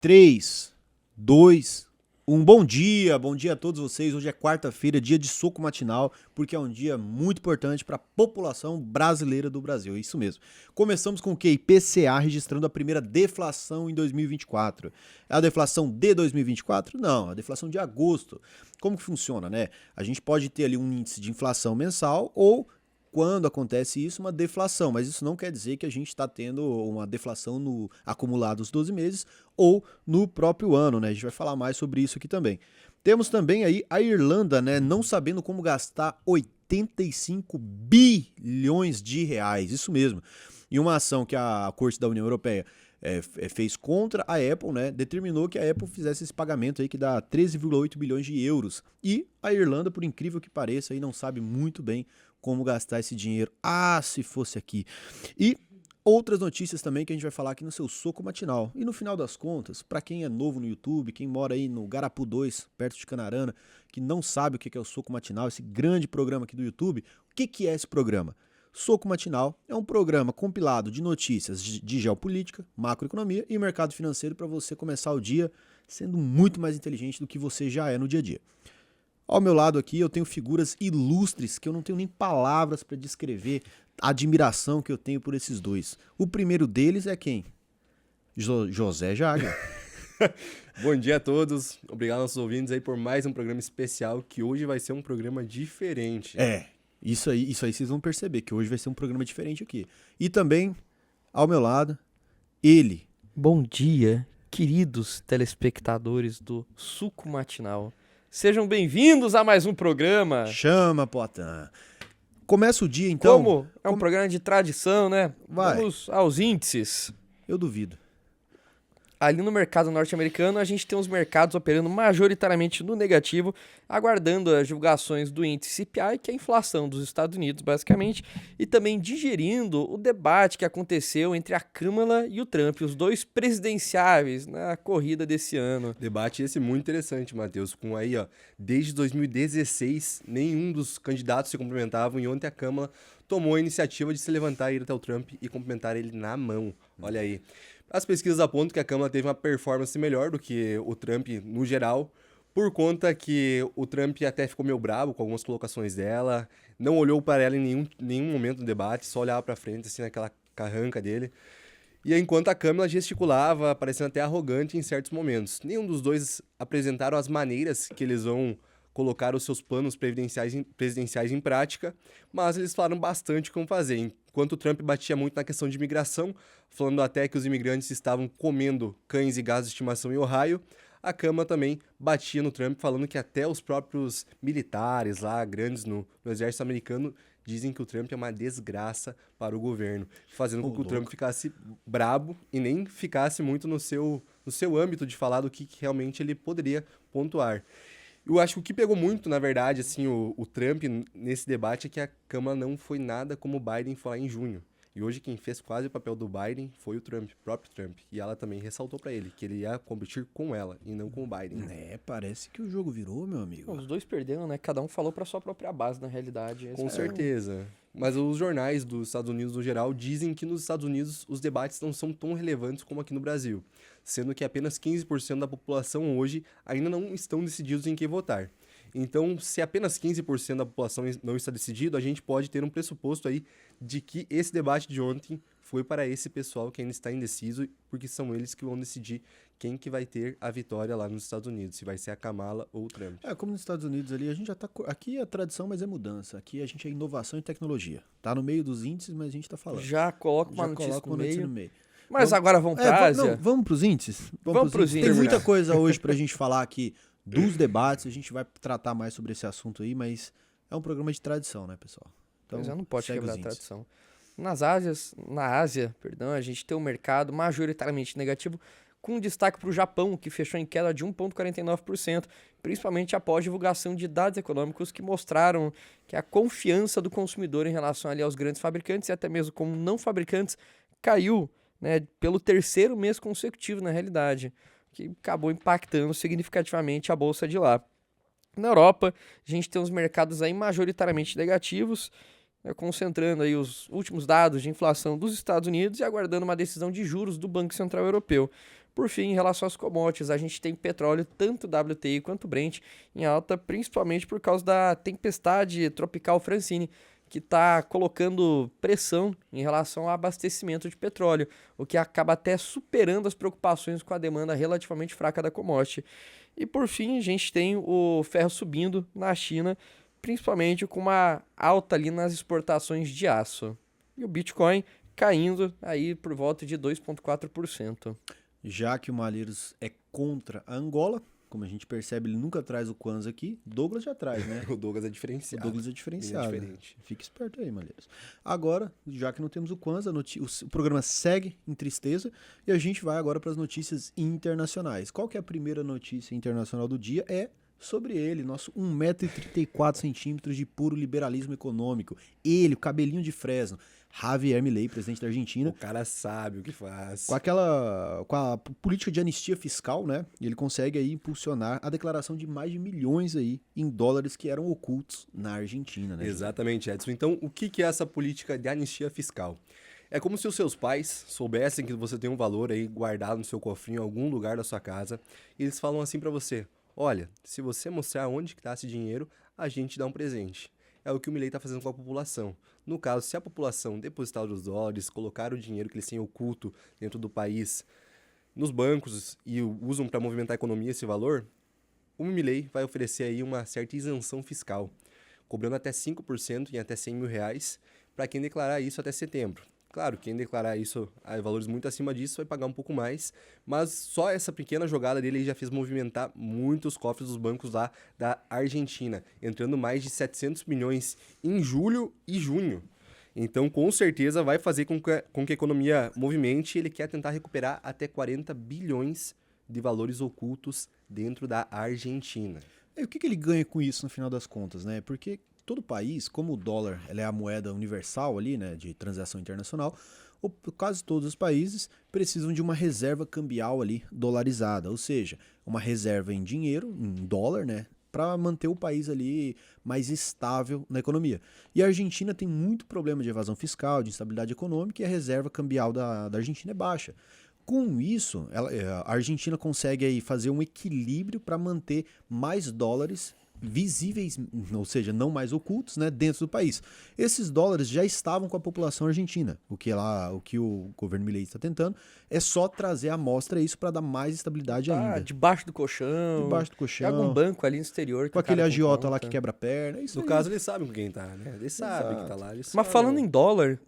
3, 2, 1. Bom dia a todos vocês. Hoje é quarta-feira, dia de soco matinal, porque é um dia muito importante para a população brasileira do Brasil. É isso mesmo. Começamos com o quê? IPCA registrando a primeira deflação em 2024. É a deflação de 2024? Não, a deflação de agosto. Como que funciona, né? A gente pode ter ali um índice de inflação mensal ou quando acontece isso, uma deflação, mas isso não quer dizer que a gente está tendo uma deflação no acumulado os 12 meses ou no próprio ano, né? A gente vai falar mais sobre isso aqui também. Temos também aí a Irlanda, né, não sabendo como gastar 85 bilhões de reais, isso mesmo. E uma ação que a Corte da União Europeia fez contra a Apple, né, determinou que a Apple fizesse esse pagamento aí que dá 13,8 bilhões de euros. E a Irlanda, por incrível que pareça, aí não sabe muito bem como gastar esse dinheiro. Ah, se fosse aqui. E outras notícias também que a gente vai falar aqui no seu Soco Matinal. E no final das contas, para quem é novo no YouTube, quem mora aí no Garapu 2, perto de Canarana, que não sabe o que é o Soco Matinal, esse grande programa aqui do YouTube, o que é esse programa? Soco Matinal é um programa compilado de notícias de geopolítica, macroeconomia e mercado financeiro para você começar o dia sendo muito mais inteligente do que você já é no dia a dia. Ao meu lado aqui eu tenho figuras ilustres que eu não tenho nem palavras para descrever a admiração que eu tenho por esses dois. O primeiro deles é quem? José Jagger. Bom dia a todos, obrigado aos nossos ouvintes aí por mais um programa especial, que hoje vai ser um programa diferente. Isso aí vocês vão perceber que hoje vai ser um programa diferente aqui. E também, ao meu lado, ele. Bom dia, queridos telespectadores do Suco Matinal. Sejam bem-vindos a mais um programa. Chama, Potan. Começa o dia, então. Como é um programa de tradição, né? Vai. Vamos aos índices. Eu duvido. Ali no mercado norte-americano, a gente tem os mercados operando majoritariamente no negativo, aguardando as divulgações do índice CPI, que é a inflação dos Estados Unidos, basicamente, e também digerindo o debate que aconteceu entre a Câmara e o Trump, os dois presidenciáveis na corrida desse ano. Debate esse muito interessante, Matheus, com aí, ó, desde 2016, nenhum dos candidatos se cumprimentavam e ontem a Câmara tomou a iniciativa de se levantar e ir até o Trump e cumprimentar ele na mão. Olha aí. As pesquisas apontam que a Câmara teve uma performance melhor do que o Trump no geral, por conta que o Trump até ficou meio bravo com algumas colocações dela, não olhou para ela em nenhum momento do debate, só olhava para frente, assim, naquela carranca dele. E enquanto a Câmara gesticulava, parecendo até arrogante em certos momentos. Nenhum dos dois apresentaram as maneiras que eles vão colocar os seus planos presidenciais em prática, mas eles falaram bastante como fazer. Enquanto o Trump batia muito na questão de imigração, falando até que os imigrantes estavam comendo cães e gatos de estimação em Ohio, a Câmara também batia no Trump, falando que até os próprios militares lá, grandes no exército americano, dizem que o Trump é uma desgraça para o governo, fazendo com que o Trump ficasse brabo e nem ficasse muito no seu âmbito de falar do que realmente ele poderia pontuar. Eu acho que o que pegou muito, na verdade, assim, o Trump nesse debate é que a Câmara não foi nada como o Biden foi lá em junho. E hoje quem fez quase o papel do Biden foi o Trump, o próprio Trump. E ela também ressaltou pra ele que ele ia competir com ela e não com o Biden. Parece que o jogo virou, meu amigo. Os dois perderam, né? Cada um falou para sua própria base, na realidade. Com certeza. Mas os jornais dos Estados Unidos, no geral, dizem que nos Estados Unidos os debates não são tão relevantes como aqui no Brasil, sendo que apenas 15% da população hoje ainda não estão decididos em quem votar. Então, se apenas 15% da população não está decidido, a gente pode ter um pressuposto aí de que esse debate de ontem foi para esse pessoal que ainda está indeciso, porque são eles que vão decidir quem que vai ter a vitória lá nos Estados Unidos, se vai ser a Kamala ou o Trump. Como nos Estados Unidos ali, a gente já tá... Aqui é tradição, mas é mudança. Aqui a gente é inovação e tecnologia. Tá no meio dos índices, mas a gente tá falando. Já coloca uma Já notícia coloca no uma notícia meio. no meio. Mas agora vamos pra Ásia? Vamos pros índices? Vamos pros índices. Tem muita coisa hoje pra gente falar aqui dos debates. A gente vai tratar mais sobre esse assunto aí, mas é um programa de tradição, né, pessoal? Então, já não pode segue quebrar os a índices. tradição. Na Ásia, a gente tem um mercado majoritariamente negativo, com destaque para o Japão, que fechou em queda de 1,49%, principalmente após divulgação de dados econômicos que mostraram que a confiança do consumidor em relação ali aos grandes fabricantes e até mesmo como não fabricantes caiu, né, pelo terceiro mês consecutivo, na realidade, que acabou impactando significativamente a bolsa de lá. Na Europa, a gente tem os mercados aí majoritariamente negativos, concentrando aí os últimos dados de inflação dos Estados Unidos e aguardando uma decisão de juros do Banco Central Europeu. Por fim, em relação às commodities, a gente tem petróleo, tanto WTI quanto Brent, em alta, principalmente por causa da tempestade tropical Francine, que está colocando pressão em relação ao abastecimento de petróleo, o que acaba até superando as preocupações com a demanda relativamente fraca da commodity. E por fim, a gente tem o ferro subindo na China, principalmente com uma alta ali nas exportações de aço. E o Bitcoin caindo aí por volta de 2,4%. Já que o Malheiros é contra a Angola, como a gente percebe, ele nunca traz o Kwanza aqui. Douglas já traz, né? O Douglas é O diferenciado. Douglas é diferenciado. Ele é né? diferente. Fica esperto aí, Malheiros. Agora, já que não temos o Kwanza, o programa segue em tristeza e a gente vai agora para as notícias internacionais. Qual que é a primeira notícia internacional do dia? É sobre ele, nosso 1,34 m de puro liberalismo econômico. Ele, o cabelinho de Fresno, Javier Milei, presidente da Argentina. O cara sabe o que faz. Com a política de anistia fiscal, né? Ele consegue aí impulsionar a declaração de mais de milhões aí em dólares que eram ocultos na Argentina, né? Exatamente, Edson. Então, o que é essa política de anistia fiscal? É como se os seus pais soubessem que você tem um valor aí guardado no seu cofrinho em algum lugar da sua casa e eles falam assim pra você: olha, se você mostrar onde que tá esse dinheiro, a gente dá um presente. É o que o Milei tá fazendo com a população. No caso, se a população depositar os dólares, colocar o dinheiro que eles têm oculto dentro do país nos bancos e usam para movimentar a economia esse valor, o Milei vai oferecer aí uma certa isenção fiscal, cobrando até 5% em até R$ 100.000 para quem declarar isso até setembro. Claro, quem declarar isso a valores muito acima disso vai pagar um pouco mais, mas só essa pequena jogada dele já fez movimentar muitos cofres dos bancos lá da Argentina, entrando mais de 700 milhões em julho e junho. Então, com certeza, vai fazer com que a economia movimente. Ele quer tentar recuperar até 40 bilhões de valores ocultos dentro da Argentina. E o que ele ganha com isso no final das contas, né? Porque todo país, como o dólar ela é a moeda universal ali, né, de transação internacional, quase todos os países precisam de uma reserva cambial ali dolarizada, ou seja, uma reserva em dinheiro, em dólar, né, para manter o país ali mais estável na economia. E a Argentina tem muito problema de evasão fiscal, de instabilidade econômica, e a reserva cambial da Argentina é baixa. Com isso, a Argentina consegue aí fazer um equilíbrio para manter mais dólares visíveis, ou seja, não mais ocultos, né, dentro do país. Esses dólares já estavam com a população argentina. O que o governo Milei está tentando é só trazer à mostra isso para dar mais estabilidade ainda. Debaixo do colchão. Debaixo do colchão. Tem algum banco ali no exterior. Que com o aquele cara tem agiota conta. lá que quebra a perna. É isso No aí. caso, eles sabem com quem tá, né? Eles sabem que tá lá. Eles Mas sabem. falando em dólar,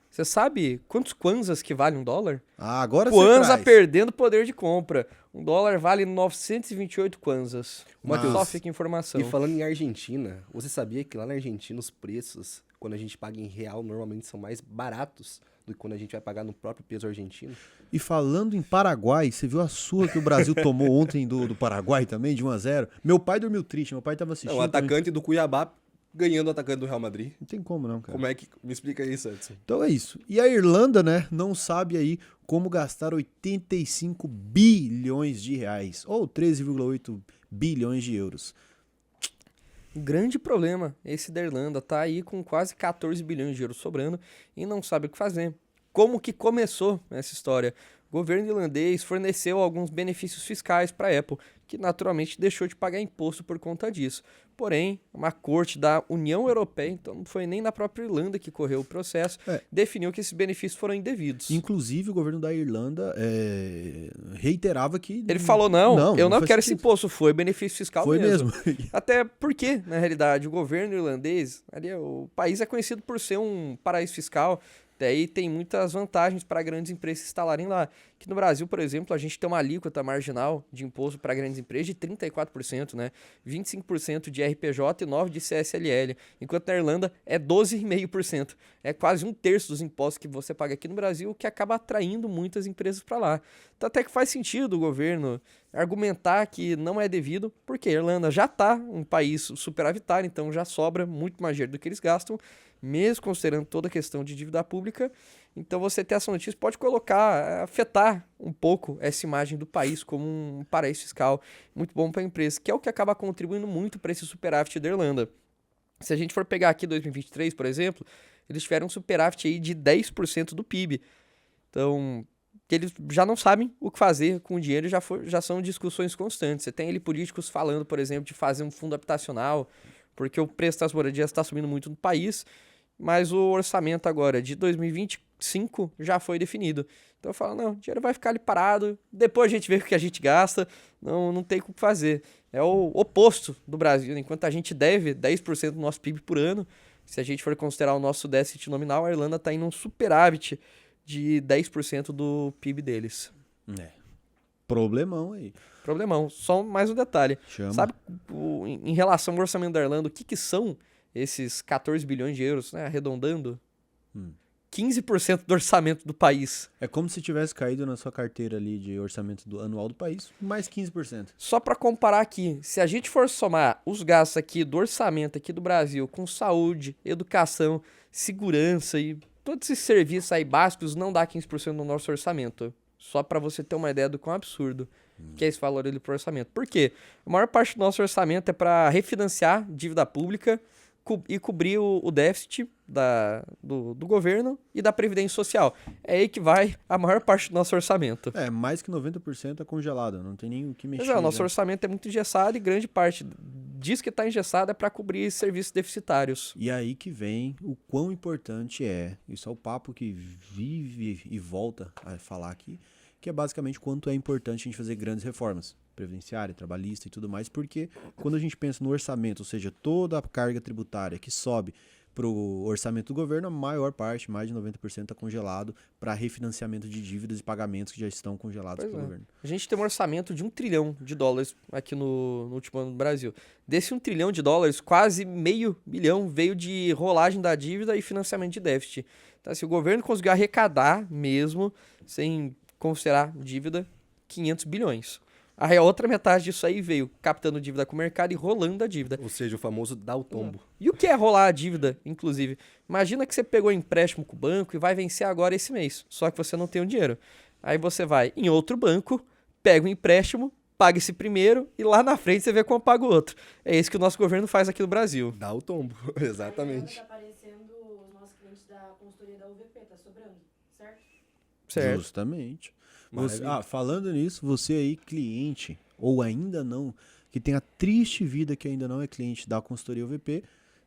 você sabe quantos kwanzas que vale um dólar? Ah, agora você Kwanza traz. perdendo poder de compra. Um dólar vale 928 kwanzas. Matheus, Só fica informação. E falando em Argentina, você sabia que lá na Argentina os preços, quando a gente paga em real, normalmente são mais baratos do que quando a gente vai pagar no próprio peso argentino? E falando em Paraguai, você viu a surra que o Brasil tomou ontem do Paraguai também, de 1-0? Meu pai dormiu triste, meu pai tava assistindo. Não, o atacante do Cuiabá ganhando o atacante do Real Madrid. Não tem como não, cara. Como é que... Me explica isso, Edson. Então é isso. E a Irlanda, né, não sabe aí como gastar 85 bilhões de reais, ou 13,8 bilhões de euros. Grande problema esse da Irlanda. Tá aí com quase 14 bilhões de euros sobrando e não sabe o que fazer. Como que começou essa história? O governo irlandês forneceu alguns benefícios fiscais para a Apple, que naturalmente deixou de pagar imposto por conta disso. Porém, uma corte da União Europeia, então não foi nem na própria Irlanda que correu o processo, definiu que esses benefícios foram indevidos. Inclusive, o governo da Irlanda reiterava que... Ele falou, eu não faz quero esse sentido. imposto, foi benefício fiscal Foi mesmo. Até porque, na realidade, o governo irlandês, o país é conhecido por ser um paraíso fiscal, daí tem muitas vantagens para grandes empresas se instalarem lá. Que no Brasil, por exemplo, a gente tem uma alíquota marginal de imposto para grandes empresas de 34%, né? 25% de RPJ e 9% de CSLL, enquanto na Irlanda é 12,5%. É quase 1/3 dos impostos que você paga aqui no Brasil, que acaba atraindo muitas empresas para lá. Então até que faz sentido o governo argumentar que não é devido, porque a Irlanda já está um país superavitário, então já sobra muito mais dinheiro do que eles gastam, mesmo considerando toda a questão de dívida pública. Então você ter essa notícia pode afetar um pouco essa imagem do país como um paraíso fiscal muito bom para a empresa, que é o que acaba contribuindo muito para esse superávit da Irlanda. Se a gente for pegar aqui 2023, por exemplo, eles tiveram um superávit aí de 10% do PIB. Então, que eles já não sabem o que fazer com o dinheiro e já são discussões constantes. Você tem ali políticos falando, por exemplo, de fazer um fundo habitacional, porque o preço das moradias está subindo muito no país, mas o orçamento agora de 2025 já foi definido. Então eu falo, não, o dinheiro vai ficar ali parado, depois a gente vê o que a gente gasta, não tem o que fazer. É o oposto do Brasil, enquanto a gente deve 10% do nosso PIB por ano, se a gente for considerar o nosso déficit nominal, a Irlanda está em um superávit de 10% do PIB deles. Problemão aí. Problemão. Só mais um detalhe. Chama. Sabe, em relação ao orçamento da Irlanda, o que são esses 14 bilhões de euros, né, arredondando? 15% do orçamento do país. É como se tivesse caído na sua carteira ali de orçamento anual do país, mais 15%. Só para comparar aqui, se a gente for somar os gastos aqui do orçamento aqui do Brasil com saúde, educação, segurança e todos esses serviços aí básicos, não dá 15% do nosso orçamento. Só para você ter uma ideia do quão absurdo que é esse valor ali pro orçamento. Por quê? A maior parte do nosso orçamento é para refinanciar dívida pública e cobrir o déficit do governo e da Previdência Social. É aí que vai a maior parte do nosso orçamento. Mais que 90% é congelado, não tem nem o que mexer. Mas o nosso orçamento é muito engessado e grande parte diz que está engessado é para cobrir serviços deficitários. E aí que vem o quão importante isso é o papo que vive e volta a falar aqui, que é basicamente quanto é importante a gente fazer grandes reformas, previdenciária, trabalhista e tudo mais, porque quando a gente pensa no orçamento, ou seja, toda a carga tributária que sobe para o orçamento do governo, a maior parte, mais de 90%, está congelado para refinanciamento de dívidas e pagamentos que já estão congelados pelo governo. A gente tem um orçamento de $1 trilhão aqui no último ano no Brasil. Desse $1 trilhão, quase $500 milhão veio de rolagem da dívida e financiamento de déficit. Então, assim, o governo conseguiu arrecadar mesmo, sem considerar dívida, 500 bilhões. A outra metade disso aí veio captando dívida com o mercado e rolando a dívida. Ou seja, o famoso dar o tombo. E o que é rolar a dívida, inclusive? Imagina que você pegou um empréstimo com o banco e vai vencer agora esse mês, só que você não tem o dinheiro. Aí você vai em outro banco, pega o empréstimo, paga esse primeiro e lá na frente você vê como paga o outro. É isso que o nosso governo faz aqui no Brasil. Dá o tombo, exatamente. Tá aparecendo os nossos clientes da consultoria da UVP, tá sobrando, certo? Certo. Justamente. Maravilha. Falando nisso, você aí, cliente, ou ainda não, que tem a triste vida que ainda não é cliente da consultoria UVP,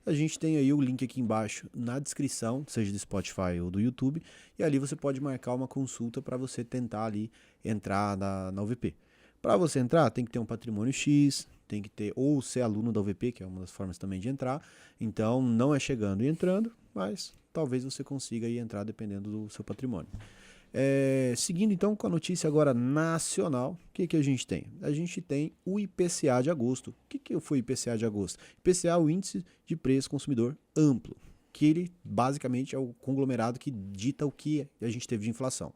a gente tem aí o link aqui embaixo na descrição, seja do Spotify ou do YouTube, e ali você pode marcar uma consulta para você tentar ali entrar na UVP. Para você entrar, tem que ter um patrimônio X, tem que ter ou ser aluno da UVP, que é uma das formas também de entrar. Então, não é chegando e entrando, mas talvez você consiga aí entrar dependendo do seu patrimônio. Seguindo então com a notícia agora nacional, o que a gente tem? A gente tem o IPCA de agosto. O que foi o IPCA de agosto? IPCA é o Índice de Preço Consumidor Amplo, que ele basicamente é o conglomerado que dita o que a gente teve de inflação.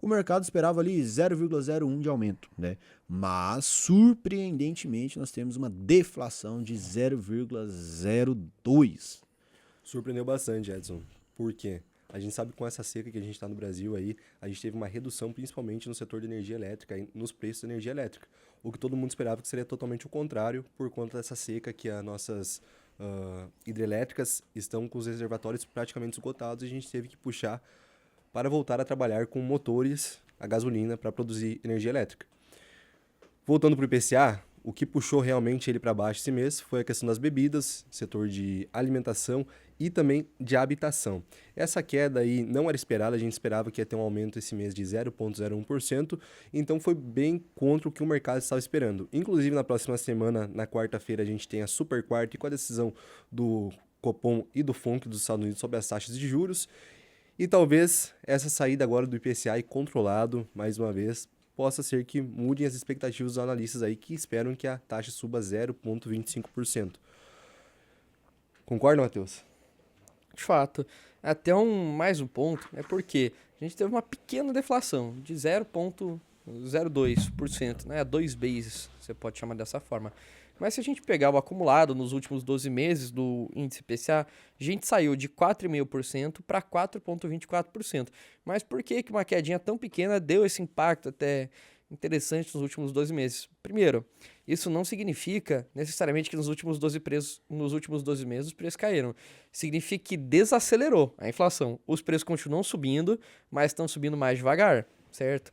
O mercado esperava ali 0,01 de aumento, né? Mas, surpreendentemente, nós temos uma deflação de 0,02. Surpreendeu bastante, Edson. Por quê? A gente sabe que com essa seca que a gente está no Brasil aí, a gente teve uma redução principalmente no setor de energia elétrica, nos preços da energia elétrica. O que todo mundo esperava que seria totalmente o contrário por conta dessa seca que as nossas hidrelétricas estão com os reservatórios praticamente esgotados e a gente teve que puxar para voltar a trabalhar com motores a gasolina para produzir energia elétrica. Voltando para o IPCA, o que puxou realmente ele para baixo esse mês foi a questão das bebidas, setor de alimentação e também de habitação. Essa queda aí não era esperada, a gente esperava que ia ter um aumento esse mês de 0,01%, então foi bem contra o que o mercado estava esperando. Inclusive na próxima semana, na quarta-feira, a gente tem a super quarta e com a decisão do Copom e do FONC dos Estados Unidos sobre as taxas de juros. E talvez essa saída agora do IPCA controlado, mais uma vez, possa ser que mudem as expectativas dos analistas aí que esperam que a taxa suba 0,25%. Concorda, Matheus? De fato. Até mais um ponto, é porque a gente teve uma pequena deflação de 0,02%, né? 2 bases, você pode chamar dessa forma. Mas se a gente pegar o acumulado nos últimos 12 meses do índice IPCA, a gente saiu de 4,5% para 4,24%. Mas por que uma quedinha tão pequena deu esse impacto até interessante nos últimos 12 meses? Primeiro, isso não significa necessariamente que nos últimos 12 meses os preços caíram. Significa que desacelerou a inflação. Os preços continuam subindo, mas estão subindo mais devagar. certo?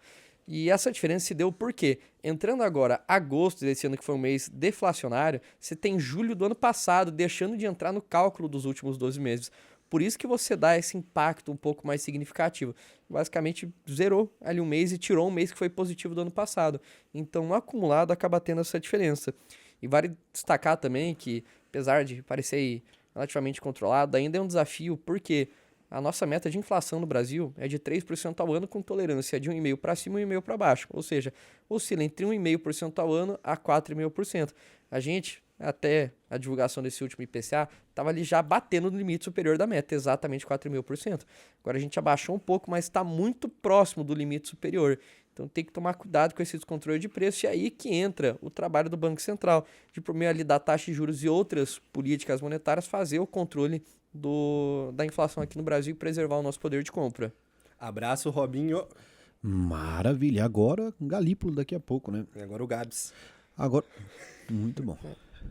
E essa diferença se deu por quê? Entrando agora agosto desse ano, que foi um mês deflacionário, você tem julho do ano passado deixando de entrar no cálculo dos últimos 12 meses. Por isso que você dá esse impacto um pouco mais significativo. Basicamente, zerou ali um mês e tirou um mês que foi positivo do ano passado. Então, no acumulado, acaba tendo essa diferença. E vale destacar também que, apesar de parecer aí relativamente controlado, ainda é um desafio, porque a nossa meta de inflação no Brasil é de 3% ao ano, com tolerância de 1,5% para cima e 1,5% para baixo. Ou seja, oscila entre 1,5% ao ano a 4,5%. A gente, até a divulgação desse último IPCA, estava ali já batendo no limite superior da meta, exatamente 4,5%. Agora a gente abaixou um pouco, mas está muito próximo do limite superior. Então tem que tomar cuidado com esse descontrole de preço, e aí que entra o trabalho do Banco Central, de por meio ali da taxa de juros e outras políticas monetárias, fazer o controle da inflação aqui no Brasil e preservar o nosso poder de compra. Abraço, Robinho. Maravilha. Agora, Galípolo daqui a pouco, né? E agora o Gabs. Agora, muito bom.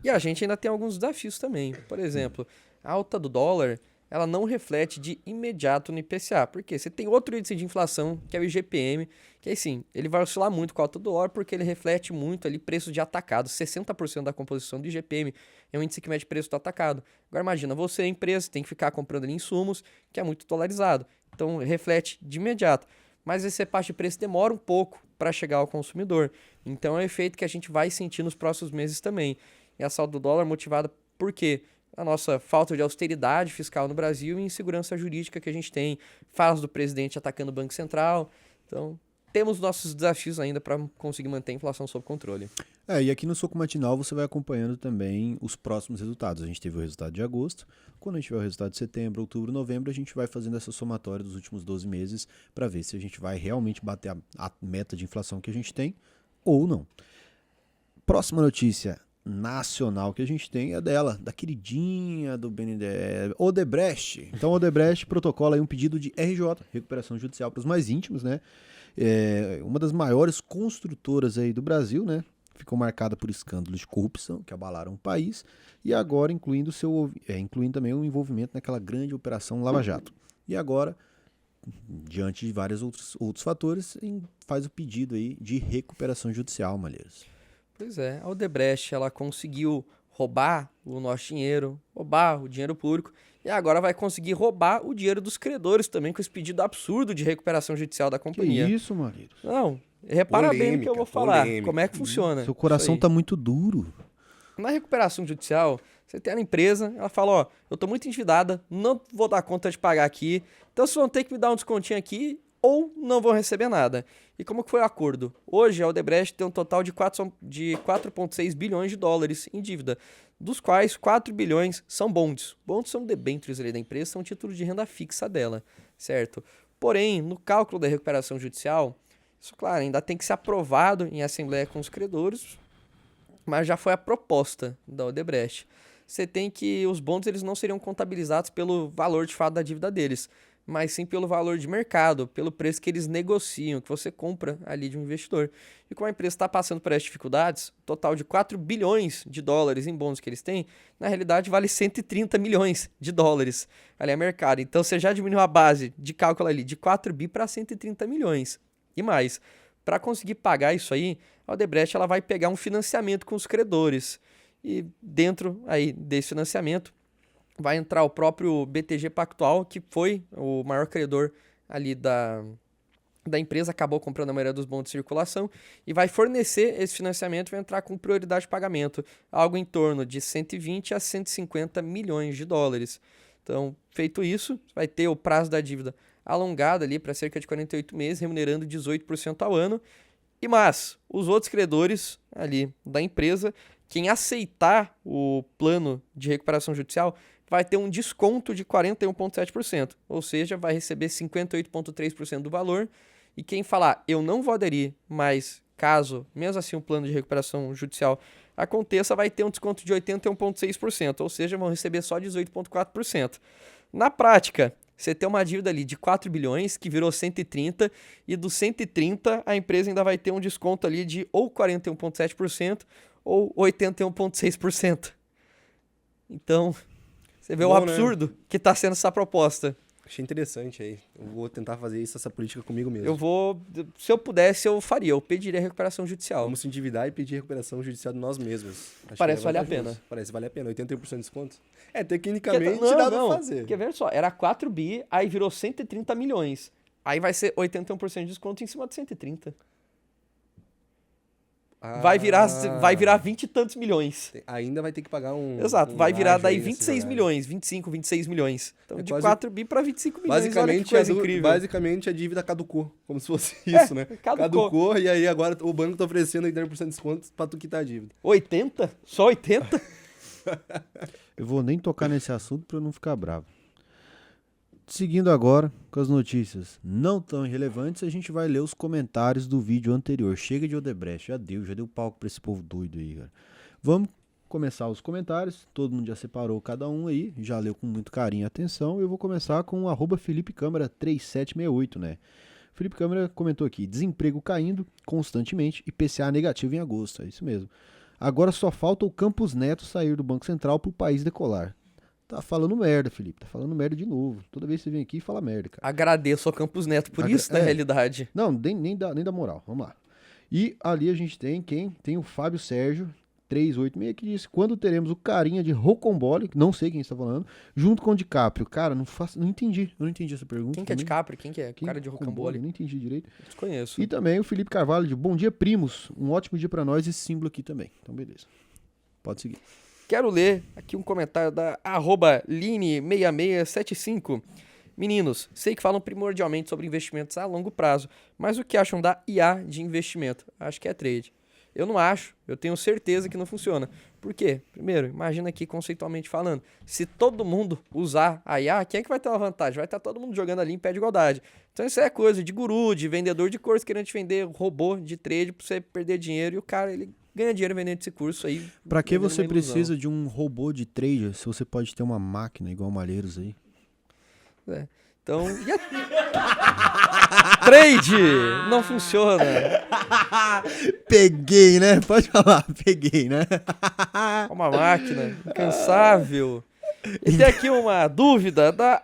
E a gente ainda tem alguns desafios também. Por exemplo, a alta do dólar, ela não reflete de imediato no IPCA. Por quê? Você tem outro índice de inflação, que é o IGPM, que aí sim, ele vai oscilar muito com a alta do dólar, porque ele reflete muito ali preço de atacado. 60% da composição do IGPM é um índice que mede preço do atacado. Agora imagina, você é empresa, tem que ficar comprando ali insumos, que é muito dolarizado. Então reflete de imediato. Mas esse repasse de preço demora um pouco para chegar ao consumidor. Então é um efeito que a gente vai sentir nos próximos meses também. E a alta do dólar motivada por quê? A nossa falta de austeridade fiscal no Brasil e insegurança jurídica que a gente tem, falas do presidente atacando o Banco Central. Então, temos nossos desafios ainda para conseguir manter a inflação sob controle. E aqui no Soco Matinal você vai acompanhando também os próximos resultados. A gente teve o resultado de agosto, quando a gente tiver o resultado de setembro, outubro, novembro, a gente vai fazendo essa somatória dos últimos 12 meses para ver se a gente vai realmente bater a meta de inflação que a gente tem ou não. Próxima notícia nacional que a gente tem é dela, da queridinha do BNDES, Odebrecht. Então, Odebrecht protocola aí um pedido de RJ, recuperação judicial para os mais íntimos, né? Uma das maiores construtoras aí do Brasil, né? Ficou marcada por escândalos de corrupção que abalaram o país e agora incluindo também o envolvimento naquela grande operação Lava Jato. E agora, diante de vários outros fatores, faz o pedido aí de recuperação judicial, Malheiros. Pois é, a Odebrecht, ela conseguiu roubar o nosso dinheiro, roubar o dinheiro público, e agora vai conseguir roubar o dinheiro dos credores também, com esse pedido absurdo de recuperação judicial da companhia. Que isso, Malheiros? Não, repara bem no que eu vou falar, como é que funciona. Seu coração tá muito duro. Na recuperação judicial, você tem a empresa, ela fala, ó, eu tô muito endividada, não vou dar conta de pagar aqui, então vocês vão ter que me dar um descontinho aqui, ou não vão receber nada. E como que foi o acordo? Hoje a Odebrecht tem um total de 4,6 bilhões de dólares em dívida, dos quais 4 bilhões são bonds. Bonds são debêntures ali da empresa, são títulos de renda fixa dela, certo? Porém, no cálculo da recuperação judicial, isso, claro, ainda tem que ser aprovado em assembleia com os credores, mas já foi a proposta da Odebrecht. Você tem que os bonds eles não seriam contabilizados pelo valor de fato da dívida deles, mas sim pelo valor de mercado, pelo preço que eles negociam, que você compra ali de um investidor. E como a empresa está passando por essas dificuldades, o total de 4 bilhões de dólares em bônus que eles têm, na realidade vale 130 milhões de dólares ali a mercado. Então você já diminuiu a base de cálculo ali de 4 bi para 130 milhões. E mais, para conseguir pagar isso aí, a Odebrecht ela vai pegar um financiamento com os credores. E dentro aí desse financiamento, vai entrar o próprio BTG Pactual, que foi o maior credor ali da empresa, acabou comprando a maioria dos bons de circulação, e vai fornecer esse financiamento, vai entrar com prioridade de pagamento, algo em torno de 120 a 150 milhões de dólares. Então, feito isso, vai ter o prazo da dívida alongado ali para cerca de 48 meses, remunerando 18% ao ano. Mas os outros credores ali da empresa, quem aceitar o plano de recuperação judicial, vai ter um desconto de 41,7%, ou seja, vai receber 58,3% do valor, e quem falar, eu não vou aderir, mas caso, mesmo assim, o plano de recuperação judicial aconteça, vai ter um desconto de 81,6%, ou seja, vão receber só 18,4%. Na prática, você tem uma dívida ali de 4 bilhões, que virou 130, e dos 130, a empresa ainda vai ter um desconto ali de ou 41,7% ou 81,6%. Então, você vê o absurdo que está sendo essa proposta. Achei interessante aí. Eu vou tentar fazer essa política comigo mesmo. Se eu pudesse, eu faria. Eu pediria recuperação judicial. Vamos se endividar e pedir recuperação judicial de nós mesmos. Acho Parece que é valer a vantajoso. pena. Parece valer a pena. 81% de desconto. É, Porque tecnicamente dá pra fazer. Porque veja só, era 4 bi, aí virou 130 milhões. Aí vai ser 81% de desconto em cima de 130. Vai virar 20 e tantos milhões. Ainda vai ter que pagar um... Exato, um vai virar ágio daí aí nessa 26 jogada. milhões, 25, 26 milhões. Então É de quase- 4 bi pra 25 milhões, olha que coisa incrível. Basicamente a dívida caducou, como se fosse isso, né? caducou. E aí agora o banco tá oferecendo 80% de desconto pra tu quitar a dívida. 80? Só 80? Eu vou nem tocar nesse assunto pra eu não ficar bravo. Seguindo agora com as notícias não tão irrelevantes, a gente vai ler os comentários do vídeo anterior. Chega de Odebrecht, já deu palco pra esse povo doido aí, cara. Vamos começar os comentários, todo mundo já separou cada um aí, já leu com muito carinho e atenção. Eu vou começar com o @FelipeCâmara3768, né? Felipe Câmara comentou aqui: desemprego caindo constantemente, IPCA negativo em agosto, é isso mesmo. Agora só falta o Campos Neto sair do Banco Central pro país decolar. Tá falando merda, Felipe. Tá falando merda de novo. Toda vez que você vem aqui, fala merda, cara. Agradeço ao Campos Neto por isso, na realidade. Não, nem dá moral. Vamos lá. E ali a gente tem quem? Tem o Fábio Sérgio, 386, que disse: quando teremos o carinha de Rocambole, não sei quem está falando, junto com o DiCaprio. Cara, não entendi. Eu não entendi essa pergunta. Quem que é também. DiCaprio? Quem que é? Cara de Rocambole? Eu não entendi direito. Desconheço. E também o Felipe Carvalho de Bom Dia Primos. Um ótimo dia pra nós, esse símbolo aqui também. Então, beleza. Pode seguir. Quero ler aqui um comentário da @line6675. Meninos, sei que falam primordialmente sobre investimentos a longo prazo, mas o que acham da IA de investimento? Acho que é trade. Eu não acho, eu tenho certeza que não funciona. Por quê? Primeiro, imagina aqui conceitualmente falando, se todo mundo usar a IA, quem é que vai ter uma vantagem? Vai estar todo mundo jogando ali em pé de igualdade. Então isso é coisa de guru, de vendedor de curso querendo te vender robô de trade pra você perder dinheiro e o cara, ele ganha dinheiro vendendo esse curso aí. Pra que vendendo você uma ilusão. precisa de um robô de trader se você pode ter uma máquina igual o Malheiros aí? É. Então, trade não funciona. Peguei, né? Pode falar, peguei, né? É uma máquina incansável. E tem aqui uma dúvida da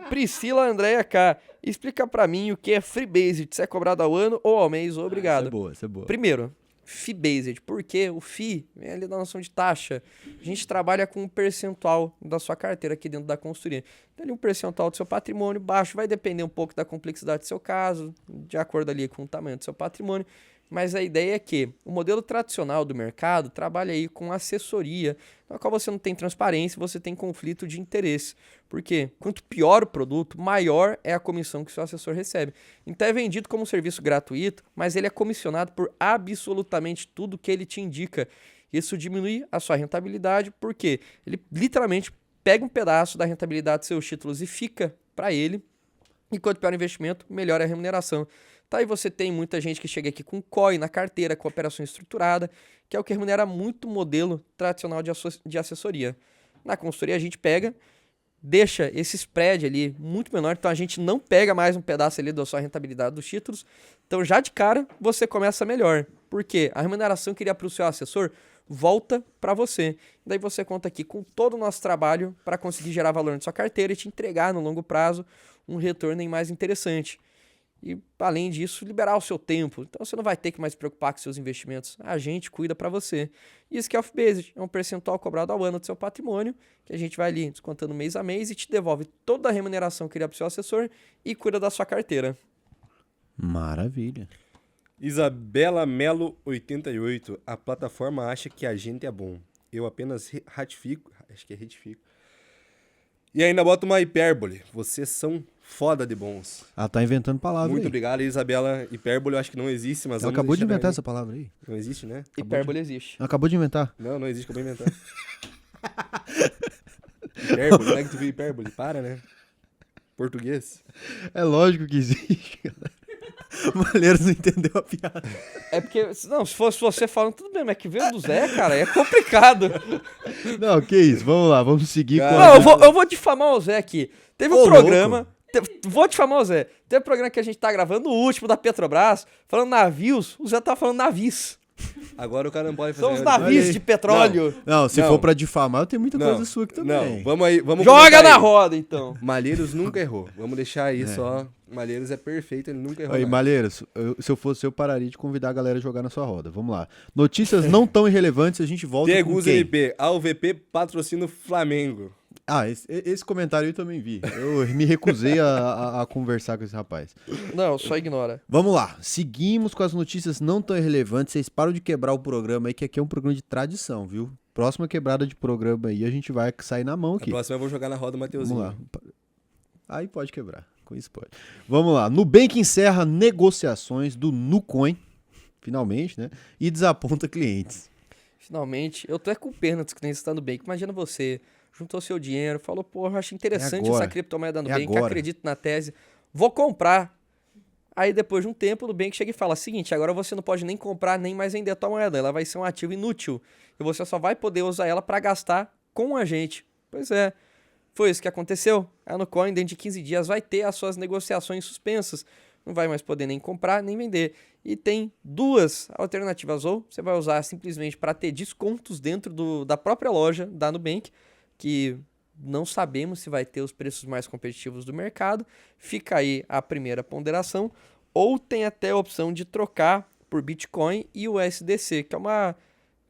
@Priscila Andréia K. Explica pra mim o que é Freebase, se é cobrado ao ano ou ao mês. Obrigado. Isso é boa. Primeiro, fee-based, porque o fee vem ali da noção de taxa. A gente trabalha com um percentual da sua carteira aqui dentro da consultoria. Então, ali um percentual do seu patrimônio baixo, vai depender um pouco da complexidade do seu caso, de acordo ali com o tamanho do seu patrimônio. Mas a ideia é que o modelo tradicional do mercado trabalha aí com assessoria, na qual você não tem transparência, você tem conflito de interesse. Por quê? Quanto pior o produto, maior é a comissão que o seu assessor recebe. Então é vendido como um serviço gratuito, mas ele é comissionado por absolutamente tudo que ele te indica. Isso diminui a sua rentabilidade, porque ele literalmente pega um pedaço da rentabilidade dos seus títulos e fica para ele. E quanto pior o investimento, melhor é a remuneração. Tá, e você tem muita gente que chega aqui com COI na carteira, com operação estruturada, que é o que remunera muito o modelo tradicional de assessoria. Na consultoria a gente pega, deixa esse spread ali muito menor, então a gente não pega mais um pedaço ali da sua rentabilidade dos títulos. Então já de cara você começa melhor, porque a remuneração que iria para o seu assessor volta para você. Daí você conta aqui com todo o nosso trabalho para conseguir gerar valor na sua carteira e te entregar no longo prazo um retorno aí mais interessante. E, além disso, liberar o seu tempo. Então, você não vai ter que mais se preocupar com seus investimentos. A gente cuida para você. E isso que é off-based. É um percentual cobrado ao ano do seu patrimônio, que a gente vai ali descontando mês a mês e te devolve toda a remuneração que iria para o seu assessor e cuida da sua carteira. Maravilha. Isabela Melo 88. A plataforma acha que a gente é bom. Eu apenas ratifico. Acho que é retifico. E ainda bota uma hipérbole. Vocês são foda de bons. Ela tá inventando palavras Muito aí. obrigado, Isabela. Hipérbole eu acho que não existe, mas Ela vamos acabou de deixar inventar pra essa palavra aí. mim. Não existe, né? Hipérbole existe. Ela acabou de inventar. Não existe, acabou de inventar. Hipérbole, como é que tu viu hipérbole? Para, né? Português. É lógico que existe, cara. O Malheiros não entendeu a piada. É porque, não, se fosse você falando, tudo bem, mas que veio do Zé, cara, é complicado. Não, que isso. Vamos lá, vamos seguir Cara, com Não, eu vou difamar o Zé aqui. Teve um Ô, programa. Vou difamar o Zé. Teve um programa que a gente tá gravando, o último da Petrobras, falando navios, o Zé tava falando navios. Agora o cara não pode fazer... São os Olha aí. navios de petróleo. Não, se Não. for pra difamar, tem muita Não, coisa sua aqui também. Não, vamos aí, vamos Joga comentar na aí. roda, então. Malheiros nunca errou. Vamos deixar aí só. Malheiros é perfeito, ele nunca errou. Aí, nada. Malheiros, se eu fosse eu, pararia de convidar a galera a jogar na sua roda. Vamos lá. Notícias não tão irrelevantes, a gente volta com Tegus quem? MP, AUVP patrocina o Flamengo. Ah, esse comentário eu também vi. Eu me recusei a conversar com esse rapaz. Não, só ignora. Vamos lá. Seguimos com as notícias não tão irrelevantes. Vocês param de quebrar o programa aí, que aqui é um programa de tradição, viu? Próxima quebrada de programa aí, a gente vai sair na mão A aqui. próxima eu vou jogar na roda o Mateuzinho. Vamos lá. Aí pode quebrar. Com isso pode. Vamos lá. Nubank encerra negociações do Nucoin, finalmente, né? E desaponta clientes. Finalmente, eu tô com pena dos clientes da Nubank. Imagina você, juntou seu dinheiro, falou, porra, achei interessante agora. essa criptomoeda da É Nubank, agora. acredito na tese, vou comprar. Aí depois de um tempo, o Nubank chega e fala, seguinte, agora você não pode nem comprar, nem mais vender a tua moeda, ela vai ser um ativo inútil. E você só vai poder usar ela para gastar com a gente. Pois é, foi isso que aconteceu. A Nucoin, dentro de 15 dias, vai ter as suas negociações suspensas. Não vai mais poder nem comprar, nem vender. E tem duas alternativas. Ou você vai usar simplesmente para ter descontos dentro da própria loja da Nubank, que não sabemos se vai ter os preços mais competitivos do mercado. Fica aí a primeira ponderação. Ou tem até a opção de trocar por Bitcoin e USDC, que é uma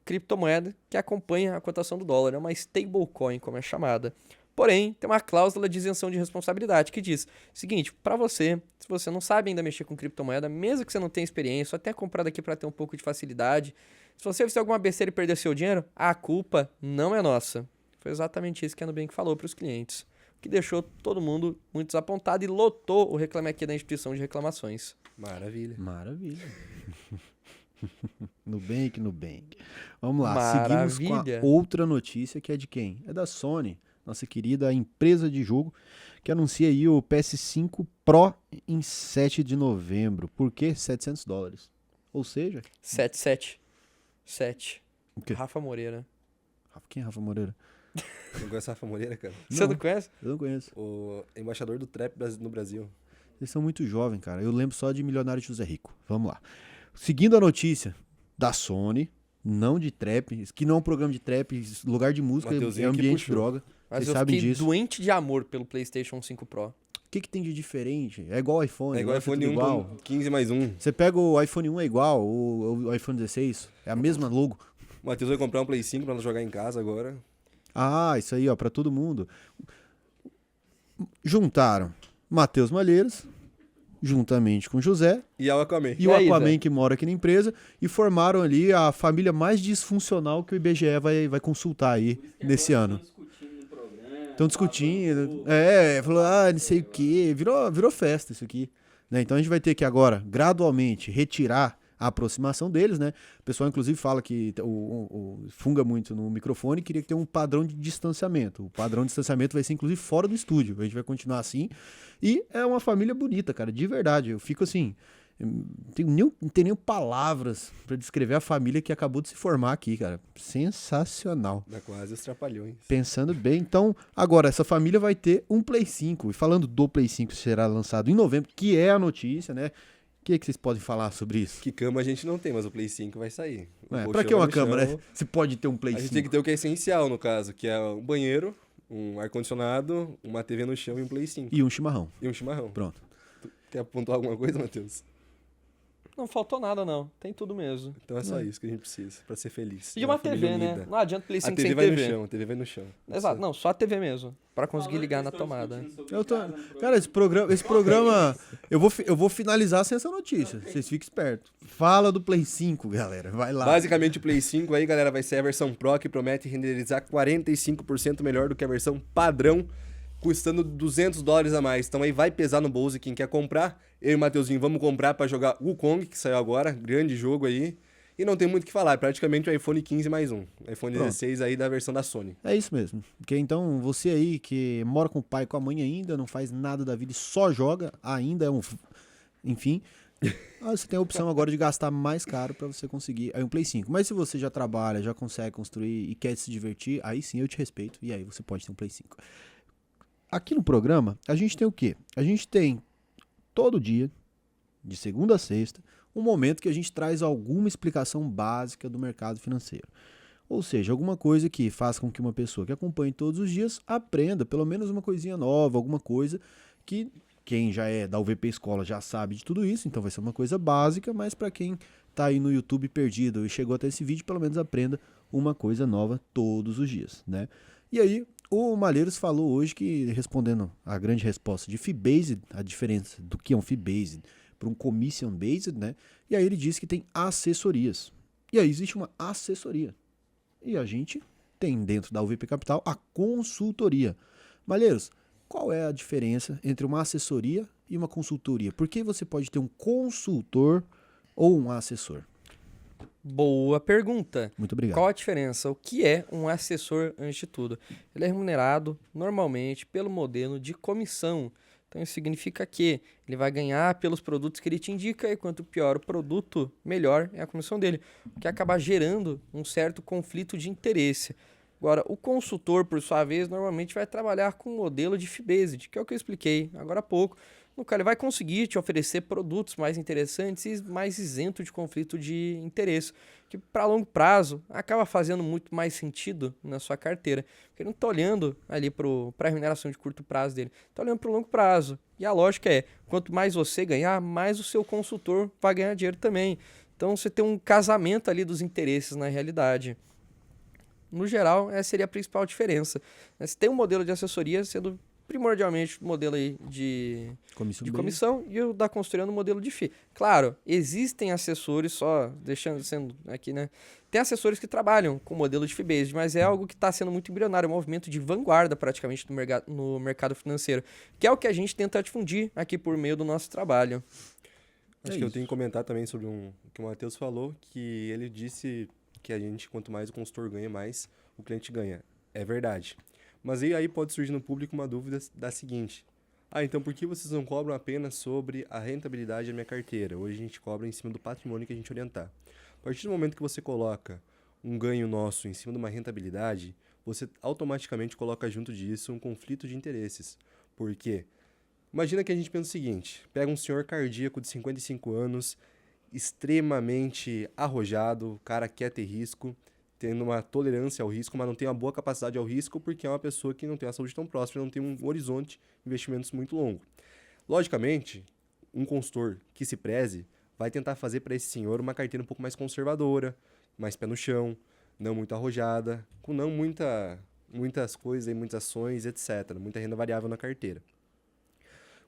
criptomoeda que acompanha a cotação do dólar. É uma stablecoin, como é chamada. Porém, tem uma cláusula de isenção de responsabilidade que diz o seguinte, para você, se você não sabe ainda mexer com criptomoeda, mesmo que você não tenha experiência, só tenha comprado aqui para ter um pouco de facilidade, se você fizer alguma besteira e perder seu dinheiro, a culpa não é nossa. Foi exatamente isso que a Nubank falou para os clientes, o que deixou todo mundo muito desapontado e lotou o Reclame Aqui da instituição de reclamações. Maravilha. Maravilha. Nubank. Vamos lá, seguimos com Maravilha. a outra notícia que é de quem? É da Sony, nossa querida empresa de jogo, que anuncia aí o PS5 Pro em 7 de novembro. Por quê? $700. Ou seja... 7. O quê? Rafa Moreira. Quem é Rafa Moreira? Não conhece a Rafa Moreira, cara? Você não conhece? Eu não conheço. O embaixador do trap no Brasil. Eles são muito jovens, cara. Eu lembro só de Milionário José Rico. Vamos lá. Seguindo a notícia da Sony, não de trap, que não é um programa de trap, lugar de música, Mateuzinho é que ambiente de puxou. droga. Mas Vocês eu sabem fiquei disso. doente de amor pelo PlayStation 5 Pro. O que tem de diferente? É igual o iPhone. É igual não iPhone tudo 1 igual. com 15 mais 1. Você pega o iPhone 1 é igual, o iPhone 16 é a mesma logo. O Matheus vai comprar um Play 5 pra nós jogar em casa agora. Ah, isso aí, ó, pra todo mundo. Juntaram Matheus Malheiros, juntamente com José, E a Aquaman. e o E aí, Aquaman Zé? que mora aqui na empresa, e formaram ali a família mais disfuncional que o IBGE vai consultar aí nesse ano. Estão discutindo. Falou, não sei o quê. Virou festa isso aqui. Né? Então a gente vai ter que agora, gradualmente, retirar a aproximação deles, né? O pessoal, inclusive, fala que funga muito no microfone e queria que tenha um padrão de distanciamento. O padrão de distanciamento vai ser, inclusive, fora do estúdio. A gente vai continuar assim. E é uma família bonita, cara, de verdade. Eu fico assim... Não tenho nem palavras pra descrever a família que acabou de se formar aqui, cara. Sensacional. Dá quase os trapalhões. Pensando bem, então, agora essa família vai ter um Play 5. E falando do Play 5 que será lançado em novembro, que é a notícia, né? O que vocês podem falar sobre isso? Que cama a gente não tem, mas o Play 5 vai sair. O Pra colchão que uma no câmera, chão. né? Se pode ter um Play A 5. gente tem que ter o que é essencial, no caso, que é um banheiro, um ar-condicionado, uma TV no chão e um Play 5. E um chimarrão. E um chimarrão. Pronto. Quer apontar alguma coisa, Matheus? Não faltou nada, não. Tem tudo mesmo. Então é só isso que a gente precisa, pra ser feliz. E uma família TV, né? unida. Não adianta Play 5 A TV sem vai TV. no chão, a TV vai no chão. Exato, não, só a TV mesmo. Pra conseguir ligar na tomada. Cara, esse programa eu vou finalizar sem essa notícia. Vocês fiquem espertos. Fala do Play 5, galera. Vai lá. Basicamente o Play 5 aí, galera, vai ser a versão Pro que promete renderizar 45% melhor do que a versão padrão, custando $200 a mais. Então aí vai pesar no bolso quem quer comprar. Eu e o Mateuzinho vamos comprar pra jogar Wukong, que saiu agora, grande jogo aí. E não tem muito o que falar, é praticamente o iPhone 15 mais um. iPhone Pronto. 16 aí da versão da Sony. É isso mesmo. Porque então você aí que mora com o pai e com a mãe ainda, não faz nada da vida e só joga, ainda é um... Enfim, você tem a opção agora de gastar mais caro pra você conseguir aí um Play 5. Mas se você já trabalha, já consegue construir e quer se divertir, aí sim eu te respeito e aí você pode ter um Play 5. Aqui no programa, a gente tem o quê? A gente tem todo dia, de segunda a sexta, um momento que a gente traz alguma explicação básica do mercado financeiro. Ou seja, alguma coisa que faça com que uma pessoa que acompanhe todos os dias aprenda pelo menos uma coisinha nova, alguma coisa que quem já é da UVP Escola já sabe de tudo isso, então vai ser uma coisa básica, mas para quem está aí no YouTube perdido e chegou até esse vídeo, pelo menos aprenda uma coisa nova todos os dias, né? E aí, o Malheiros falou hoje que, respondendo a grande resposta de fee-based, a diferença do que é um fee-based para um commission-based, né? E aí ele disse que tem assessorias. E aí existe uma assessoria. E a gente tem dentro da UVP Capital a consultoria. Malheiros, qual é a diferença entre uma assessoria e uma consultoria? Por que você pode ter um consultor ou um assessor? Boa pergunta. Muito obrigado. Qual a diferença? O que é um assessor antes de tudo? Ele é remunerado normalmente pelo modelo de comissão. Então isso significa que ele vai ganhar pelos produtos que ele te indica e quanto pior o produto, melhor é a comissão dele, o que acaba gerando um certo conflito de interesse. Agora, o consultor, por sua vez, normalmente vai trabalhar com um modelo de fee-based, que é o que eu expliquei agora há pouco, no qual ele vai conseguir te oferecer produtos mais interessantes e mais isento de conflito de interesse, que para longo prazo acaba fazendo muito mais sentido na sua carteira, porque ele não está olhando ali para a remuneração de curto prazo dele, está olhando para o longo prazo. E a lógica é, quanto mais você ganhar, mais o seu consultor vai ganhar dinheiro também. Então você tem um casamento ali dos interesses na realidade. No geral, essa seria a principal diferença. Você tem um modelo de assessoria sendo primordialmente o modelo aí de comissão e o da consultoria no modelo de FII. Claro, existem assessores, só deixando sendo aqui, né? Tem assessores que trabalham com o modelo de FII-based, mas é algo que está sendo muito embrionário, um movimento de vanguarda praticamente no mercado financeiro, que é o que a gente tenta difundir aqui por meio do nosso trabalho. Acho que eu tenho que comentar também sobre o que o Matheus falou, que ele disse que a gente, quanto mais o consultor ganha, mais o cliente ganha. É verdade. Mas aí pode surgir no público uma dúvida da seguinte: então por que vocês não cobram apenas sobre a rentabilidade da minha carteira? Hoje a gente cobra em cima do patrimônio que a gente orientar. A partir do momento que você coloca um ganho nosso em cima de uma rentabilidade, você automaticamente coloca junto disso um conflito de interesses. Por quê? Imagina que a gente pensa o seguinte: pega um senhor cardíaco de 55 anos, extremamente arrojado, o cara quer ter risco, tendo uma tolerância ao risco, mas não tem uma boa capacidade ao risco porque é uma pessoa que não tem uma saúde tão próspera, não tem um horizonte de investimentos muito longo. Logicamente, um consultor que se preze vai tentar fazer para esse senhor uma carteira um pouco mais conservadora, mais pé no chão, não muito arrojada, com não muitas coisas, muitas ações, etc. Muita renda variável na carteira.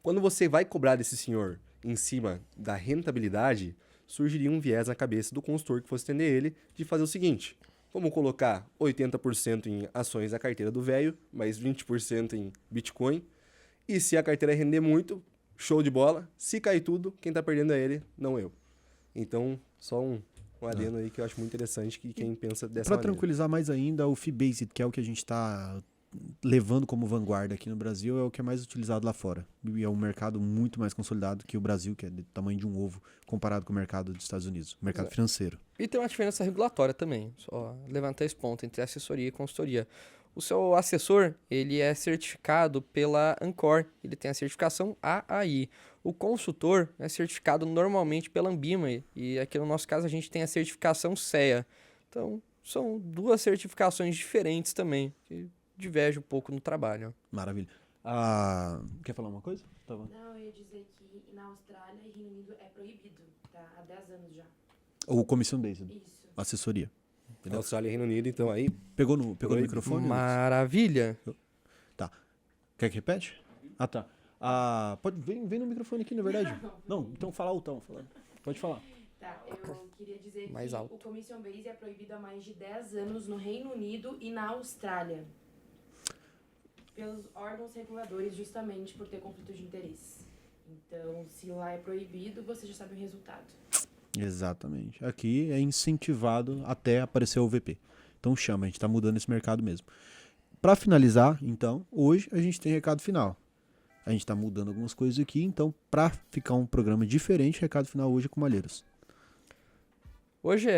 Quando você vai cobrar desse senhor em cima da rentabilidade, surgiria um viés na cabeça do consultor que fosse atender ele de fazer o seguinte: vamos colocar 80% em ações da carteira do velho, mais 20% em Bitcoin, e se a carteira render muito, show de bola. Se cair tudo, quem está perdendo é ele, não eu. Então, só um adendo aí que eu acho muito interessante que quem pensa dessa Para maneira. tranquilizar mais ainda, o fee-based, que é o que a gente está levando como vanguarda aqui no Brasil, é o que é mais utilizado lá fora. E é um mercado muito mais consolidado que o Brasil, que é do tamanho de um ovo, comparado com o mercado dos Estados Unidos, o mercado financeiro. E tem uma diferença regulatória também, só levantar esse ponto entre assessoria e consultoria. O seu assessor, ele é certificado pela Ancor, ele tem a certificação AAI. O consultor é certificado normalmente pela Anbima, e aqui no nosso caso a gente tem a certificação CEA. Então, são duas certificações diferentes também, que divergem um pouco no trabalho. Maravilha. Quer falar uma coisa? Tá bom. Não, eu ia dizer que na Austrália e Reino Unido é proibido, tá? Há 10 anos já. Ou commission-based, Isso. assessoria. Entendeu? Austrália e Reino Unido, então aí... Pegou no microfone? Maravilha! Tá. Quer que repete? Tá. Vem no microfone aqui, na verdade. Não, então fala altão. Pode falar. Tá, eu queria dizer Mais que alto. o commission based é proibido há mais de 10 anos no Reino Unido e na Austrália. Pelos órgãos reguladores, justamente por ter conflito de interesse. Então, se lá é proibido, você já sabe o resultado. Exatamente. Aqui é incentivado até aparecer o VP. Então chama, a gente está mudando esse mercado mesmo. Para finalizar, então, hoje a gente tem recado final. A gente está mudando algumas coisas aqui, então para ficar um programa diferente, recado final hoje é com Malheiros. Hoje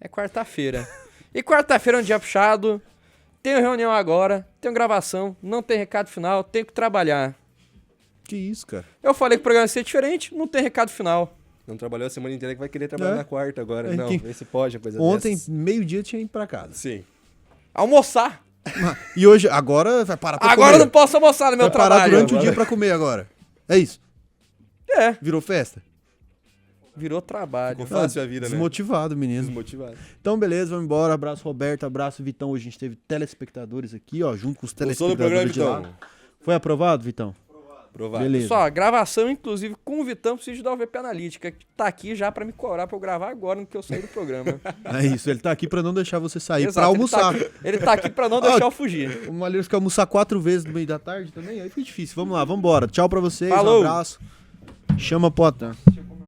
é quarta-feira. E quarta-feira é um dia puxado. Tenho reunião agora, tenho gravação, não tem recado final, tenho que trabalhar. Que isso, cara. Eu falei que o programa ia ser diferente, não tem recado final. Não trabalhou a semana inteira que vai querer trabalhar É. na quarta agora. É Não, que- vê se pode, uma coisa Ontem, dessas. meio-dia, tinha ido pra casa. Sim. Almoçar. E hoje, agora vai parar pra Agora eu comer. não posso almoçar no meu Vai parar trabalho. durante o agora. dia pra comer agora. É isso. É, Virou festa? virou trabalho. Ficou fácil a vida, né? Desmotivado, menino. Desmotivado. Então, beleza, vamos embora. Abraço, Roberto. Abraço, Vitão. Hoje a gente teve telespectadores aqui, ó, junto com os Gostou do programa, telespectadores de lá. Vitão? Foi aprovado, Vitão? Provável. Beleza. Só, gravação, inclusive, com o Vitão, preciso dar o VP Analítica, que tá aqui já pra me cobrar pra eu gravar agora no que eu sair do programa. É isso, ele tá aqui pra não deixar você sair, Exato, pra almoçar. Ele tá aqui pra não deixar eu fugir. O Malheiros quer almoçar 4 vezes no meio da tarde também, aí fica difícil. Vamos lá, vamos embora. Tchau pra vocês, Falou. um abraço. Chama Potan.